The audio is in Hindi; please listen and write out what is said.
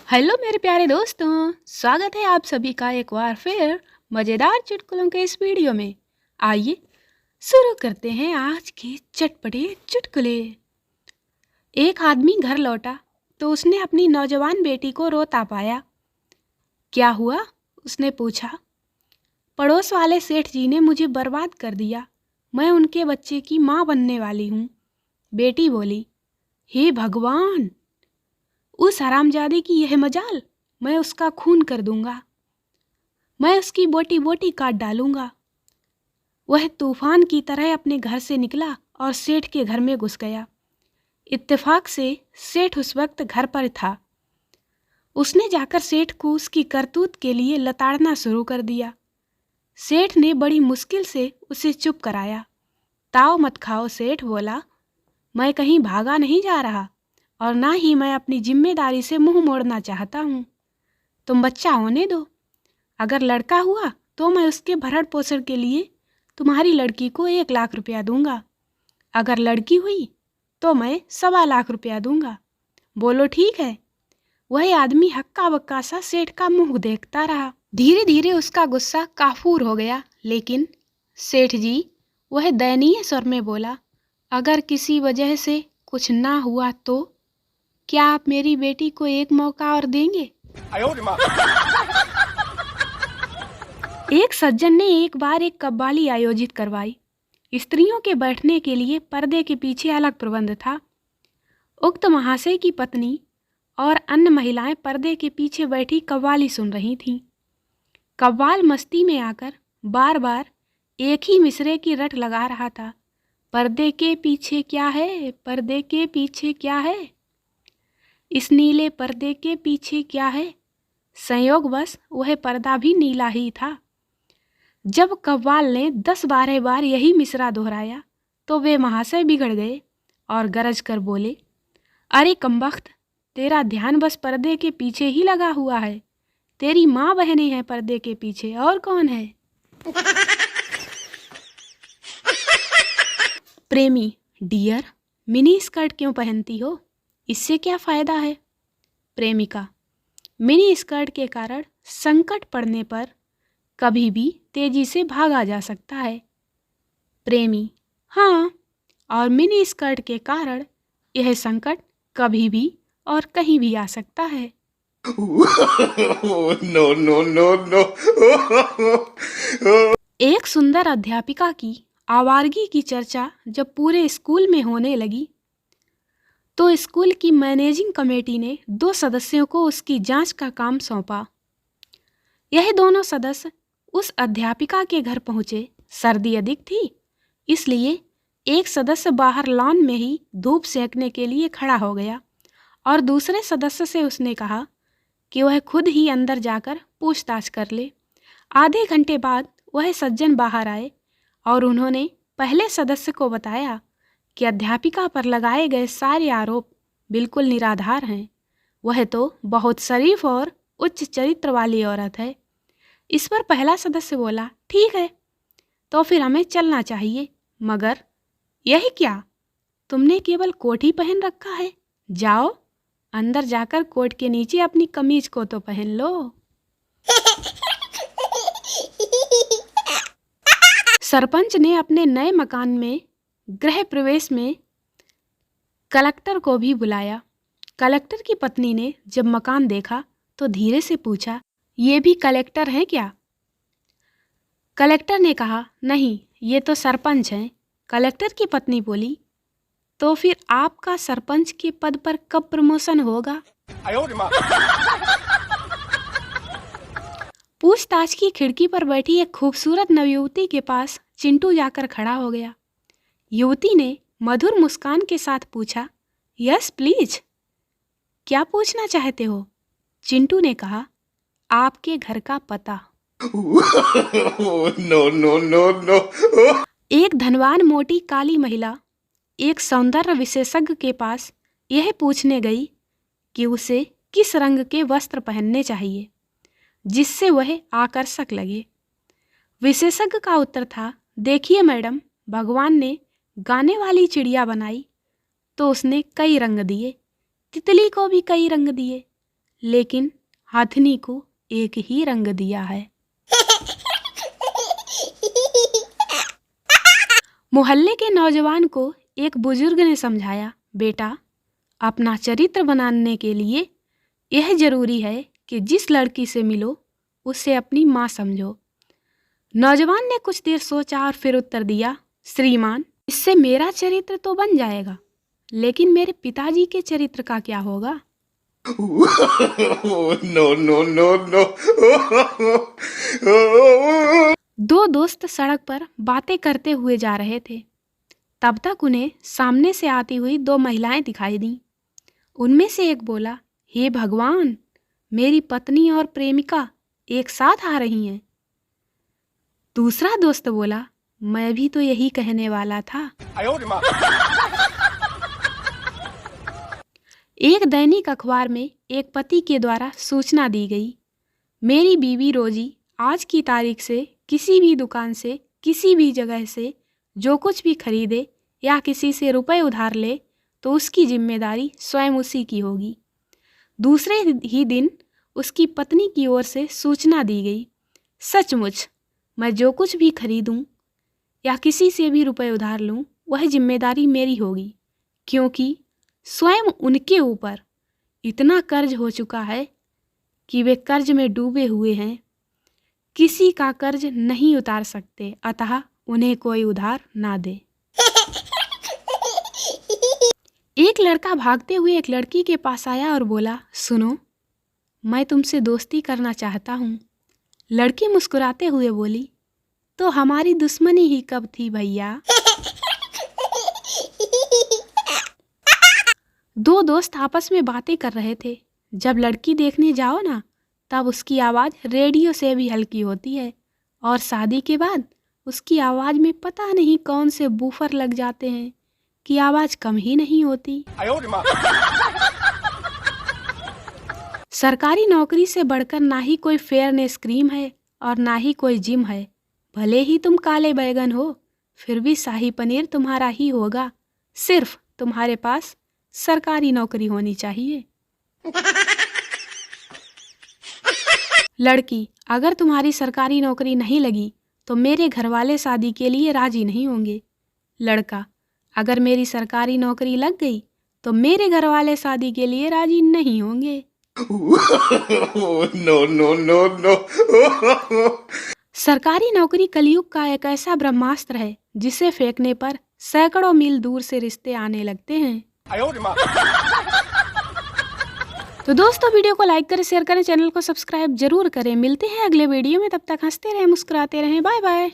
हेलो मेरे प्यारे दोस्तों, स्वागत है आप सभी का एक बार फिर मज़ेदार चुटकुलों के इस वीडियो में। आइए शुरू करते हैं आज के चटपटे चुटकुले। एक आदमी घर लौटा तो उसने अपनी नौजवान बेटी को रोता पाया। क्या हुआ? उसने पूछा। पड़ोस वाले सेठ जी ने मुझे बर्बाद कर दिया। मैं उनके बच्चे की माँ बनने वाली हूँ। बेटी बोली, हे भगवान, उस हरामजादे की यह मजाल। मैं उसका खून कर दूंगा। मैं उसकी बोटी बोटी काट डालूंगा। वह तूफान की तरह अपने घर से निकला और सेठ के घर में घुस गया। इत्तेफाक से सेठ उस वक्त घर पर था। उसने जाकर सेठ को उसकी करतूत के लिए लताड़ना शुरू कर दिया। सेठ ने बड़ी मुश्किल से उसे चुप कराया। ताव मत खाओ, सेठ बोला। मैं कहीं भागा नहीं जा रहा और ना ही मैं अपनी जिम्मेदारी से मुंह मोड़ना चाहता हूँ। तुम बच्चा होने दो। अगर लड़का हुआ तो मैं उसके भरण पोषण के लिए तुम्हारी लड़की को 1 लाख रुपया दूंगा। अगर लड़की हुई तो मैं 1.25 लाख रुपया दूंगा। बोलो ठीक है? वह आदमी हक्का बक्का सा सेठ का मुंह देखता रहा। धीरे धीरे उसका गुस्सा काफूर हो गया, लेकिन सेठ जी, वह दयनीय स्वर में बोला, अगर किसी वजह से कुछ ना हुआ तो क्या आप मेरी बेटी को एक मौका और देंगे? एक सज्जन ने एक बार एक कव्वाली आयोजित करवाई। स्त्रियों के बैठने के लिए पर्दे के पीछे अलग प्रबंध था। उक्त महाशय की पत्नी और अन्य महिलाएं पर्दे के पीछे बैठी कव्वाली सुन रही थीं। कव्वाल मस्ती में आकर बार बार एक ही मिसरे की रट लगा रहा था। पर्दे के पीछे क्या है? पर्दे के पीछे क्या है? इस नीले पर्दे के पीछे क्या है? संयोगवश वह पर्दा भी नीला ही था। जब कव्वाल ने 10-12 बार यही मिसरा दोहराया तो वे महाशय बिगड़ गए और गरज कर बोले, अरे कमबख्त, तेरा ध्यान बस पर्दे के पीछे ही लगा हुआ है। तेरी माँ बहनें हैं पर्दे के पीछे, और कौन है? प्रेमी, डियर, मिनी स्कर्ट क्यों पहनती हो? इससे क्या फायदा है? प्रेमिका, मिनी स्कर्ट के कारण संकट पड़ने पर कभी भी तेजी से भागा जा सकता है। प्रेमी, हाँ, और मिनी स्कर्ट के कारण यह संकट कभी भी और कहीं भी आ सकता है। No, no, no, no. एक सुंदर अध्यापिका की आवारगी की चर्चा जब पूरे स्कूल में होने लगी तो स्कूल की मैनेजिंग कमेटी ने 2 सदस्यों को उसकी जांच का काम सौंपा। यह दोनों सदस्य उस अध्यापिका के घर पहुंचे। सर्दी अधिक थी, इसलिए एक सदस्य बाहर लॉन में ही धूप सेंकने के लिए खड़ा हो गया और दूसरे सदस्य से उसने कहा कि वह खुद ही अंदर जाकर पूछताछ कर ले। आधे घंटे बाद वह सज्जन बाहर आए और उन्होंने पहले सदस्य को बताया कि अध्यापिका पर लगाए गए सारे आरोप बिल्कुल निराधार हैं। वह तो बहुत शरीफ और उच्च चरित्र वाली औरत है। इस पर पहला सदस्य बोला, ठीक है, तो फिर हमें चलना चाहिए। मगर यही क्या, तुमने केवल कोट ही पहन रखा है। जाओ, अंदर जाकर कोट के नीचे अपनी कमीज को तो पहन लो। सरपंच ने अपने नए मकान में गृह प्रवेश में कलेक्टर को भी बुलाया। कलेक्टर की पत्नी ने जब मकान देखा तो धीरे से पूछा, ये भी कलेक्टर हैं क्या? कलेक्टर ने कहा, नहीं, ये तो सरपंच हैं। कलेक्टर की पत्नी बोली, तो फिर आपका सरपंच के पद पर कब प्रमोशन होगा? पूछताछ की खिड़की पर बैठी एक खूबसूरत नवयुवती के पास चिंटू जाकर खड़ा हो गया। युवती ने मधुर मुस्कान के साथ पूछा, यस प्लीज, क्या पूछना चाहते हो? चिंटू ने कहा, आपके घर का पता। No, no, no, no. एक धनवान मोटी काली महिला एक सौंदर्य विशेषज्ञ के पास यह पूछने गई कि उसे किस रंग के वस्त्र पहनने चाहिए जिससे वह आकर्षक लगे। विशेषज्ञ का उत्तर था, देखिए मैडम, भगवान ने गाने वाली चिड़िया बनाई तो उसने कई रंग दिए, तितली को भी कई रंग दिए, लेकिन हथनी को एक ही रंग दिया है। मोहल्ले के नौजवान को एक बुजुर्ग ने समझाया, बेटा, अपना चरित्र बनाने के लिए यह जरूरी है कि जिस लड़की से मिलो उसे अपनी माँ समझो। नौजवान ने कुछ देर सोचा और फिर उत्तर दिया, श्रीमान, इससे मेरा चरित्र तो बन जाएगा, लेकिन मेरे पिताजी के चरित्र का क्या होगा? No, no, no, no. दो दोस्त सड़क पर बातें करते हुए जा रहे थे। तब तक उन्हें सामने से आती हुई दो महिलाएं दिखाई दीं। उनमें से एक बोला, हे भगवान, मेरी पत्नी और प्रेमिका एक साथ आ रही हैं। दूसरा दोस्त बोला, मैं भी तो यही कहने वाला था। एक दैनिक अखबार में एक पति के द्वारा सूचना दी गई, मेरी बीवी रोजी आज की तारीख से किसी भी दुकान से किसी भी जगह से जो कुछ भी खरीदे या किसी से रुपए उधार ले तो उसकी जिम्मेदारी स्वयं उसी की होगी। दूसरे ही दिन उसकी पत्नी की ओर से सूचना दी गई, सचमुच मैं जो कुछ भी खरीदूं या किसी से भी रुपए उधार लूं वह जिम्मेदारी मेरी होगी, क्योंकि स्वयं उनके ऊपर इतना कर्ज हो चुका है कि वे कर्ज में डूबे हुए हैं, किसी का कर्ज नहीं उतार सकते, अतः उन्हें कोई उधार ना दे। एक लड़का भागते हुए एक लड़की के पास आया और बोला, सुनो, मैं तुमसे दोस्ती करना चाहता हूँ। लड़की मुस्कुराते हुए बोली, तो हमारी दुश्मनी ही कब थी भैया। दो दोस्त आपस में बातें कर रहे थे। जब लड़की देखने जाओ ना, तब उसकी आवाज़ रेडियो से भी हल्की होती है और शादी के बाद उसकी आवाज़ में पता नहीं कौन से बूफर लग जाते हैं कि आवाज़ कम ही नहीं होती। सरकारी नौकरी से बढ़कर ना ही कोई फेयरनेस क्रीम है और ना ही कोई जिम है। भले ही तुम काले बैगन हो, फिर भी शाही पनीर तुम्हारा ही होगा। सिर्फ तुम्हारे पास सरकारी नौकरी होनी चाहिए। लड़की, अगर तुम्हारी सरकारी नौकरी नहीं लगी तो मेरे घरवाले शादी के लिए राजी नहीं होंगे। लड़का, अगर मेरी सरकारी नौकरी लग गई तो मेरे घरवाले शादी के लिए राजी नहीं होंगे। No, no, no, no. सरकारी नौकरी कलयुग का एक ऐसा ब्रह्मास्त्र है जिसे फेंकने पर सैकड़ों मील दूर से रिश्ते आने लगते हैं। तो दोस्तों, वीडियो को लाइक करें, शेयर करें, चैनल को सब्सक्राइब जरूर करें। मिलते हैं अगले वीडियो में, तब तक हंसते रहें, मुस्कुराते रहें। Bye bye.